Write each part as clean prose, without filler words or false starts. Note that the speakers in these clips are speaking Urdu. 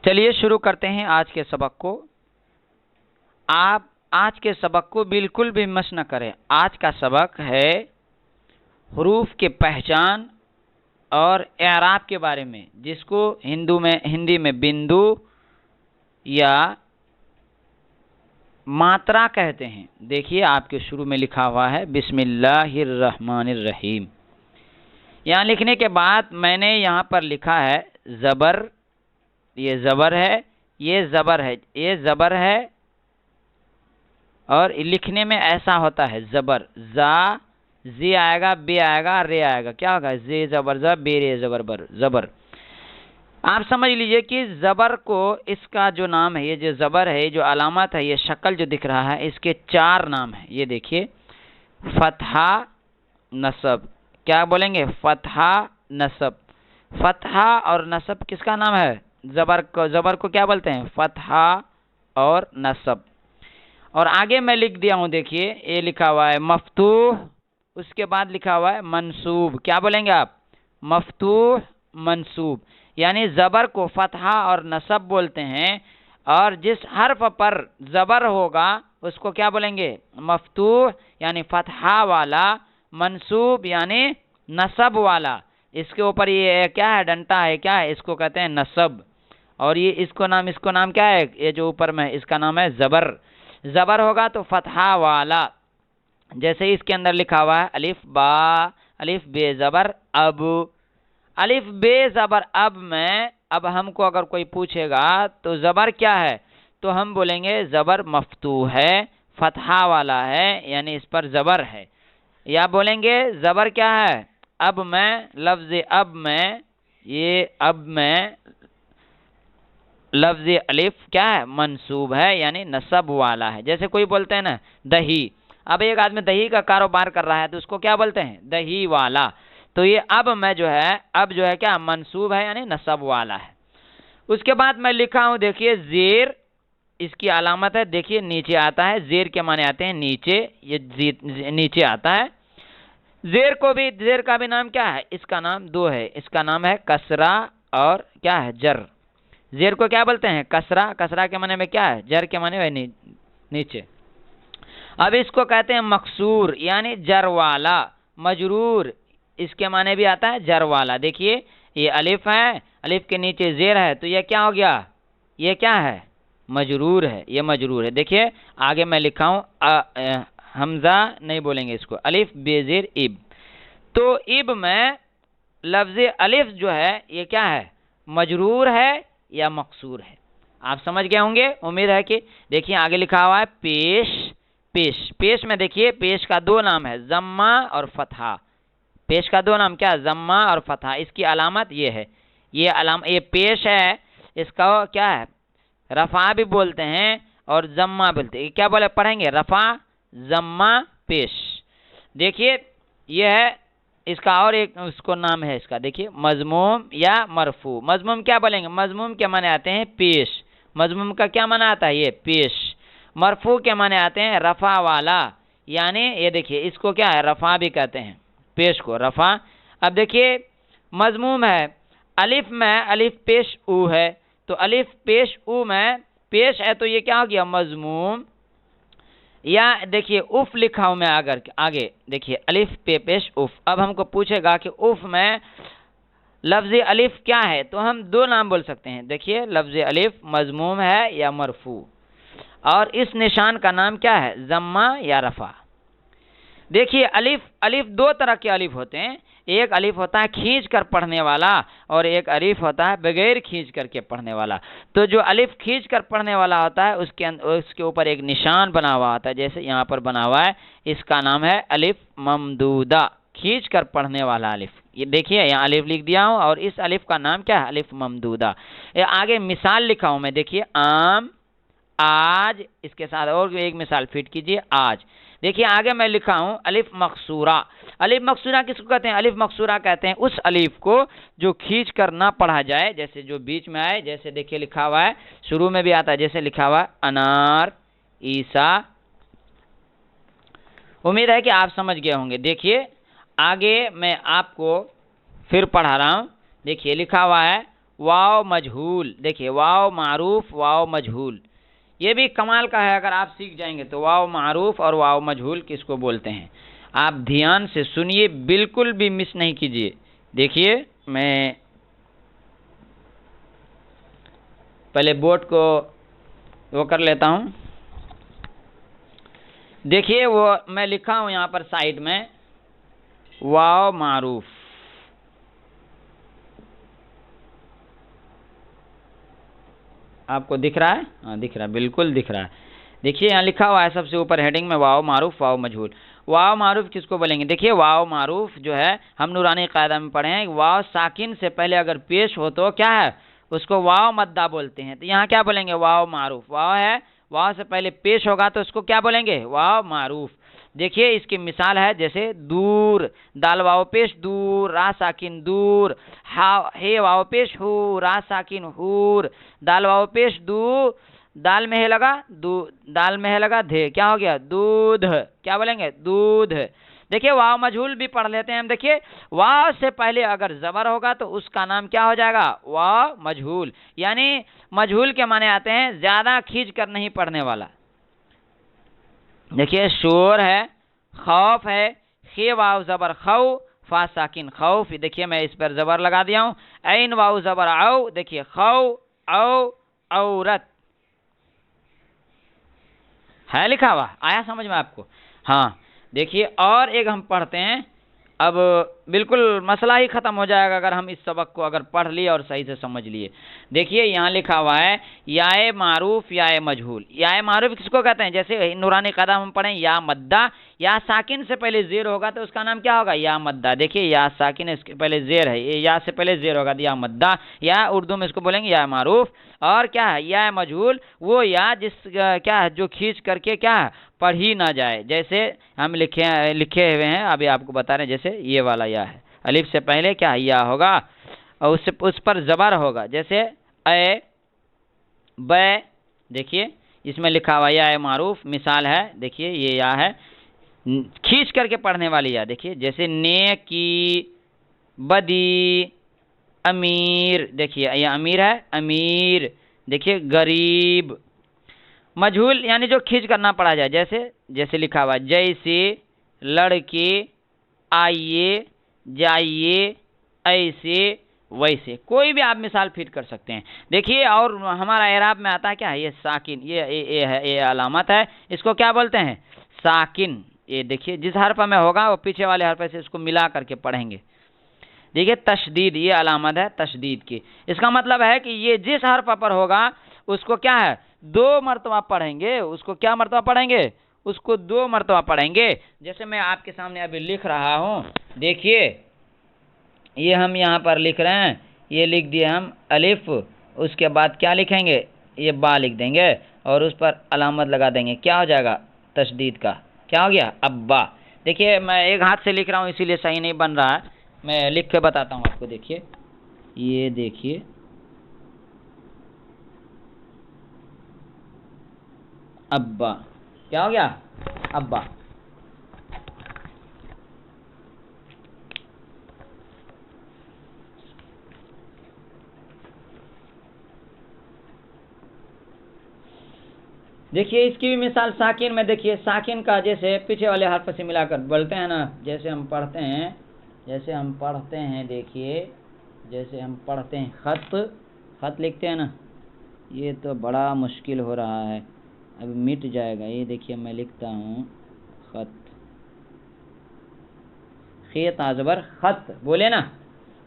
چلیے شروع کرتے ہیں آج کے سبق کو۔ آپ آج کے سبق کو بالکل بھی مس نہ کریں۔ آج کا سبق ہے حروف کے پہچان اور اعراب کے بارے میں، جس کو ہندی میں بندو یا ماترا کہتے ہیں۔ دیکھیے آپ کے شروع میں لکھا ہوا ہے بسم اللہ الرحمن الرحیم۔ یہاں لکھنے کے بعد میں نے یہاں پر لکھا ہے زبر، یہ زبر ہے، یہ زبر ہے، یہ زبر ہے، اور لکھنے میں ایسا ہوتا ہے زبر، زا زی آئے گا، بی آئے گا، رے آئے گا، کیا ہوگا؟ زی زبر زا، بی رے زبر بر، زبر۔ آپ سمجھ لیجئے کہ زبر کو، اس کا جو نام ہے، یہ جو زبر ہے، جو علامت ہے، یہ شکل جو دکھ رہا ہے، اس کے 4 نام ہیں۔ یہ دیکھیے، فتحہ، نصب۔ کیا بولیں گے؟ فتحہ، نصب۔ فتحہ اور نصب کس کا نام ہے؟ زبر کو کیا بولتے ہیں؟ فتحہ اور نصب۔ اور آگے میں لکھ دیا ہوں، دیکھیے یہ لکھا ہوا ہے مفتوح، اس کے بعد لکھا ہوا ہے منصوب۔ کیا بولیں گے آپ؟ مفتوح، منصوب۔ یعنی زبر کو فتحہ اور نصب بولتے ہیں، اور جس حرف پر زبر ہوگا اس کو کیا بولیں گے؟ مفتوح یعنی فتحہ والا، منصوب یعنی نصب والا۔ اس کے اوپر یہ کیا ہے؟ ڈنٹا ہے، کیا ہے؟ اس کو کہتے ہیں نصب۔ اور یہ اس کو نام کیا ہے؟ یہ جو اوپر میں اس کا نام ہے زبر۔ زبر ہوگا تو فتحہ والا، جیسے اس کے اندر لکھا ہوا ہے الف با، الف بے زبر اب، الف بے زبر اب میں، اب ہم کو اگر کوئی پوچھے گا تو زبر کیا ہے، تو ہم بولیں گے زبر مفتوح ہے، فتحہ والا ہے، یعنی اس پر زبر ہے۔ یا بولیں گے زبر کیا ہے؟ اب میں، لفظ اب میں، یہ اب میں لفظ الف کیا ہے؟ منصوب ہے، یعنی نصب والا ہے۔ جیسے کوئی بولتے ہیں نا دہی، اب ایک آدمی دہی کا کاروبار کر رہا ہے تو اس کو کیا بولتے ہیں؟ دہی والا۔ تو یہ اب میں جو ہے، اب جو ہے کیا؟ منصوب ہے، یعنی نصب والا ہے۔ اس کے بعد میں لکھا ہوں، دیکھیے زیر، اس کی علامت ہے، دیکھیے نیچے آتا ہے، زیر کے معنی آتے ہیں نیچے، یہ نیچے آتا ہے۔ زیر کا بھی نام کیا ہے؟ اس کا نام 2 ہے، اس کا نام ہے کسرہ اور کیا ہے؟ جر۔ زیر کو کیا بولتے ہیں؟ کسرہ۔ کسرہ کے معنی میں کیا ہے؟ جر کے معنی ہے نیچے۔ اب اس کو کہتے ہیں مکسور، یعنی جر والا۔ مجرور، اس کے معنی بھی آتا ہے جر والا۔ دیکھیے یہ الف ہے، الف کے نیچے زیر ہے، تو یہ کیا ہو گیا؟ یہ کیا ہے؟ مجرور ہے، یہ مجرور ہے۔ دیکھیے آگے میں لکھا ہوں، حمزہ نہیں بولیں گے اس کو، الف بے زیر اب۔ تو اب میں لفظ الف جو ہے یہ کیا ہے؟ مجرور ہے یا مکسور ہے؟ آپ سمجھ گئے ہوں گے، امید ہے کہ۔ دیکھیے آگے لکھا ہوا ہے پیش۔ پیش، پیش میں دیکھیے پیش کا 2 نام ہے، ضمہ اور فتحہ۔ پیش کا 2 نام کیا؟ ضمہ اور فتحہ۔ اس کی علامت یہ ہے، یہ پیش ہے، اس کا کیا ہے؟ رفع بھی بولتے ہیں اور ضمہ بولتے ہیں۔ کیا بولے پڑھیں گے؟ رفع، ضمہ، پیش۔ دیکھیے یہ ہے اس کا، اور ایک اس کو نام ہے اس کا، دیکھیے مضموم یا مرفوع۔ مضموم کیا بولیں گے؟ مضموم کے معنی آتے ہیں پیش۔ مضموم کا کیا معنی آتا ہے؟ یہ پیش۔ مرفوع کے معنی آتے ہیں رفع والا، یعنی یہ دیکھیے اس کو کیا ہے؟ رفع بھی کہتے ہیں، پیش کو رفع۔ اب دیکھیے مضموم ہے، الف میں الف پیش او ہے، تو الف پیش او میں پیش ہے، تو یہ کیا ہو گیا؟ مضموم۔ یا دیکھیے اف لکھا ہوں میں، آگے دیکھیے الف پہ پیش اف۔ اب ہم کو پوچھے گا کہ اف میں لفظ الف کیا ہے، تو ہم 2 نام بول سکتے ہیں۔ دیکھیے لفظ الف مضموم ہے یا مرفوع، اور اس نشان کا نام کیا ہے؟ ضمہ یا رفع۔ دیکھیے الف 2 طرح کے الف ہوتے ہیں، ایک الف ہوتا ہے کھینچ کر پڑھنے والا، اور ایک الف ہوتا ہے بغیر کھینچ کر کے پڑھنے والا۔ تو جو الف کھینچ کر پڑھنے والا ہوتا ہے اس کے اوپر ایک نشان بنا ہوا ہوتا ہے، جیسے یہاں پر بنا ہوا ہے، اس کا نام ہے الف ممدودہ، کھینچ کر پڑھنے والا الف۔ یہ دیکھیے یہاں الف لکھ دیا ہوں، اور اس الف کا نام کیا ہے؟ الف ممدودہ۔ آگے مثال لکھا ہوں میں، دیکھیے عام، آج، اس کے ساتھ اور ایک مثال فٹ کیجیے، آج۔ دیکھیے آگے میں لکھا ہوں الف مقصورہ۔ الف مقصورہ کس کو کہتے ہیں؟ الف مقصورہ کہتے ہیں اس الف کو جو کھینچ کر نہ پڑھا جائے، جیسے جو بیچ میں آئے، جیسے دیکھیے لکھا ہوا ہے، شروع میں بھی آتا ہے، جیسے لکھا ہوا ہے انار، عیسیٰ۔ امید ہے کہ آپ سمجھ گئے ہوں گے۔ دیکھیے آگے میں آپ کو پھر پڑھا رہا ہوں، دیکھیے لکھا ہوا ہے واو مجہول، دیکھیے واو معروف واو مجہول، یہ بھی کمال کا ہے، اگر آپ سیکھ جائیں گے تو واو معروف اور واو مجہول کس کو بولتے ہیں۔ آپ دھیان سے سنیے، بالکل بھی مس نہیں کیجیے۔ دیکھیے میں پہلے بورڈ کو وہ کر لیتا ہوں، دیکھیے وہ میں لکھا ہوں یہاں پر سائڈ میں واو معروف، آپ کو دکھ رہا ہے؟ ہاں دکھ رہا ہے، بالکل دکھ رہا ہے۔ دیکھیے یہاں لکھا ہوا ہے سب سے اوپر ہیڈنگ میں واو معروف واو مجہول۔ واو معروف کس کو بولیں گے؟ دیکھیے واو معروف جو ہے ہم نورانی قاعدہ میں پڑھے ہیں، واو ساکن سے پہلے اگر پیش ہو تو کیا ہے؟ اس کو واو مدہ بولتے ہیں۔ تو یہاں کیا بولیں گے؟ واو معروف، واو ہے، واو سے پہلے پیش ہوگا تو اس کو کیا بولیں گے؟ واو معروف۔ دیکھیے اس کی مثال ہے جیسے دور، دال واو پیش دور، را ساکن دور، ہے واو پیش ہو، را ساکن ہور، دال واو پیش دو، دال میں ہے لگا دو، دال میں ہے لگا دھے، کیا ہو گیا؟ دودھ، کیا بولیں گے؟ دودھ۔ دیکھیے واو مجہول بھی پڑھ لیتے ہیں ہم، دیکھیے واو سے پہلے اگر زبر ہوگا تو اس کا نام کیا ہو جائے گا؟ واو مجہول، یعنی مجہول کے معنی آتے ہیں زیادہ کھینچ کر نہیں پڑھنے والا۔ دیکھیے شور ہے، خوف ہے، خی واو زبر خو، فا ساکن خوف، دیکھیے میں اس پر زبر لگا دیا ہوں، عین واو زبر او، دیکھیے خو او عورت ہے لکھا ہوا، آیا سمجھ میں آپ کو؟ ہاں دیکھیے اور ایک ہم پڑھتے ہیں، اب بالکل مسئلہ ہی ختم ہو جائے گا اگر ہم اس سبق کو اگر پڑھ لیے اور صحیح سے سمجھ لیے۔ دیکھیے یہاں لکھا ہوا ہے یائے معروف یائے مجہول۔ یائے معروف کس کو کہتے ہیں؟ جیسے نورانی قاعدہ ہم پڑھیں یا مدہ، یا ساکن سے پہلے زیر ہوگا تو اس کا نام کیا ہوگا؟ یا مدہ۔ دیکھیے یا ساکن اس کے پہلے زیر ہے، یا سے پہلے زیر ہوگا یا مدہ، یا اردو میں اس کو بولیں گے یا معروف۔ اور کیا ہے؟ یا مجہول وہ یا جس کیا ہے جو کھینچ کر کے کیا ہے پڑھی نہ جائے، جیسے ہم لکھے ہوئے ہیں ابھی آپ کو بتا رہے ہیں، جیسے یہ والا یا ہے، الف سے پہلے کیا یا ہوگا اور اس پر زبر ہوگا، جیسے اے بے، دیکھیے اس میں لکھا ہوا یا معروف، مثال ہے دیکھیے یہ یا ہے کھینچ کر کے پڑھنے والی یا، دیکھیے جیسے نیکی، بدی، امیر، دیکھیے یہ امیر ہے، امیر، دیکھیے غریب۔ مجہول یعنی جو کھینچ کرنا پڑا جائے، جیسے لکھا ہوا جیسے، لڑکے، آئیے، جائیے، ایسے، ویسے، کوئی بھی آپ مثال فٹ کر سکتے ہیں۔ دیکھیے اور ہمارا اعراب میں آتا ہے کیا ہے؟ یہ ساکن، یہ علامت ہے، اس کو کیا بولتے ہیں؟ ساکن۔ یہ دیکھیے جس حرف میں ہوگا وہ پیچھے والے حرف سے اس کو ملا کر کے پڑھیں گے۔ دیکھیے تشدید، یہ علامت ہے تشدید کی، اس کا مطلب ہے کہ یہ جس حرف پر ہوگا اس کو کیا ہے؟ 2 مرتبہ پڑھیں گے، اس کو کیا مرتبہ پڑھیں گے؟ اس کو 2 مرتبہ پڑھیں گے۔ جیسے میں آپ کے سامنے ابھی لکھ رہا ہوں، دیکھیے یہ ہم یہاں پر لکھ رہے ہیں، یہ لکھ دیے ہم الف، اس کے بعد کیا لکھیں گے؟ یہ با لکھ دیں گے اور اس پر علامت لگا دیں گے، کیا ہو جائے گا؟ تشدید کا، کیا ہو گیا؟ ابا۔ دیکھیے میں ایک ہاتھ سے لکھ رہا ہوں اسی لیے صحیح نہیں بن رہا ہے، میں لکھ کے بتاتا ہوں آپ کو، دیکھیے یہ دیکھیے ابا، کیا ہو گیا؟ ابا۔ دیکھیے اس کی بھی مثال ساکن میں، دیکھیے ساکن کا جیسے پیچھے والے حرف سے ملا کر بولتے ہیں نا، جیسے ہم پڑھتے ہیں، دیکھیے جیسے ہم پڑھتے ہیں خط لکھتے ہیں نا، یہ تو بڑا مشکل ہو رہا ہے، اب مٹ جائے گا، یہ دیکھیے میں لکھتا ہوں خط، خیت زبر خط بولے نا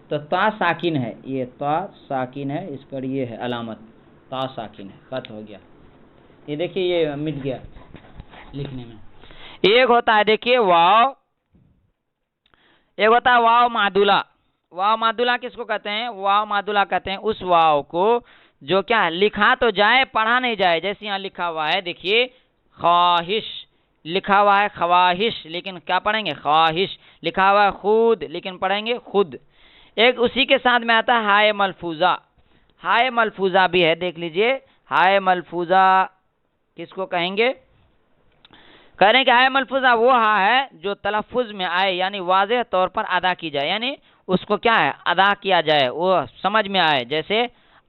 تو تا ساکن ہے، یہ تا ساکن ہے، اس پر یہ ہے علامت، تا ساکن ہے، خط ہو گیا۔ یہ دیکھیے یہ مٹ گیا لکھنے میں۔ ایک ہوتا ہے دیکھیے واو، ایک ہوتا ہے واو معدولہ۔ واو معدولہ کس کو کہتے ہیں؟ واو معدولہ کہتے ہیں اس واو کو جو کیا لکھا تو جائے پڑھا نہیں جائے، جیسے یہاں لکھا ہوا ہے دیکھیے خواہش، لکھا ہوا ہے خواہش لیکن کیا پڑھیں گے؟ خواہش، لکھا ہوا ہے خود لیکن پڑھیں گے خود۔ ایک اسی کے ساتھ میں آتا ہے ہائے ملفوظہ، ہائے ملفوظہ بھی ہے، دیکھ لیجئے ہائے ملفوظہ کس کو کہیں گے؟ کہہ رہے ہیں کہ ہائے ملفوظہ وہ ہا ہے جو تلفظ میں آئے، یعنی واضح طور پر ادا کی جائے، یعنی اس کو کیا ہے ادا کیا جائے، وہ سمجھ میں آئے، جیسے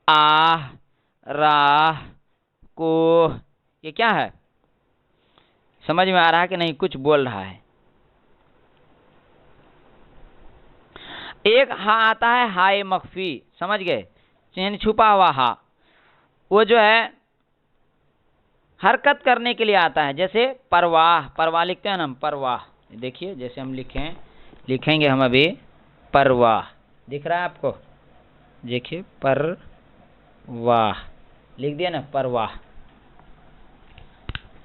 آہ، راہ، کو، یہ کیا ہے، سمجھ میں آ رہا ہے کہ نہیں، کچھ بول رہا ہے۔ ایک ہا آتا ہے ہائے مخفی، سمجھ گئے، یعنی چھپا ہوا ہا، وہ جو ہے حرکت کرنے کے لیے آتا ہے، جیسے پرواہ، پرواہ لکھتے ہیں نا ہم، پرواہ، دیکھیے جیسے ہم لکھیں گے ہم ابھی پرواہ، دکھ رہا ہے آپ کو، دیکھیے پرواہ لکھ دیا نا، پرواہ۔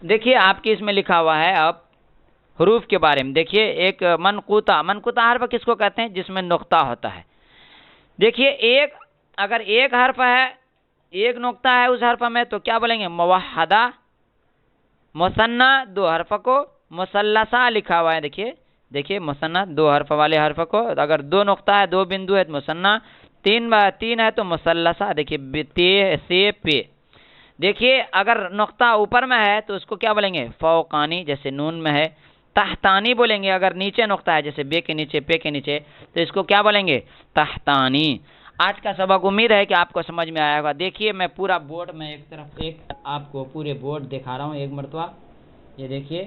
دیکھیے آپ کی اس میں لکھا ہوا ہے اب حروف کے بارے میں، دیکھیے ایک منقوطہ، منقوطہ حرف کس کو کہتے ہیں، جس میں نقطہ ہوتا ہے۔ دیکھیے اگر ایک حرف ہے، ایک نقطہ ہے اس حرف میں، تو کیا بولیں گے، موحدہ، مثنی دو حرف کو مثلثہ لکھا ہوا ہے، دیکھیے مثنی دو حرف والے حرف کو، اگر دو نقطہ ہے، دو بندو ہے تو مثنی، تین ہے تو مثلثہ، دیکھیے تے سے پہ۔ دیکھیے اگر نقطہ اوپر میں ہے تو اس کو کیا بولیں گے، فوقانی، جیسے نون میں ہے۔ تحتانی بولیں گے اگر نیچے نقطہ ہے، جیسے بے کے نیچے، پے کے نیچے، تو اس کو کیا بولیں گے، تحتانی۔ آج کا سبق امید ہے کہ آپ کو سمجھ میں آیا ہوگا۔ دیکھیے میں پورا بورڈ میں ایک آپ کو پورے بورڈ دکھا رہا ہوں ایک مرتبہ، یہ دیکھیے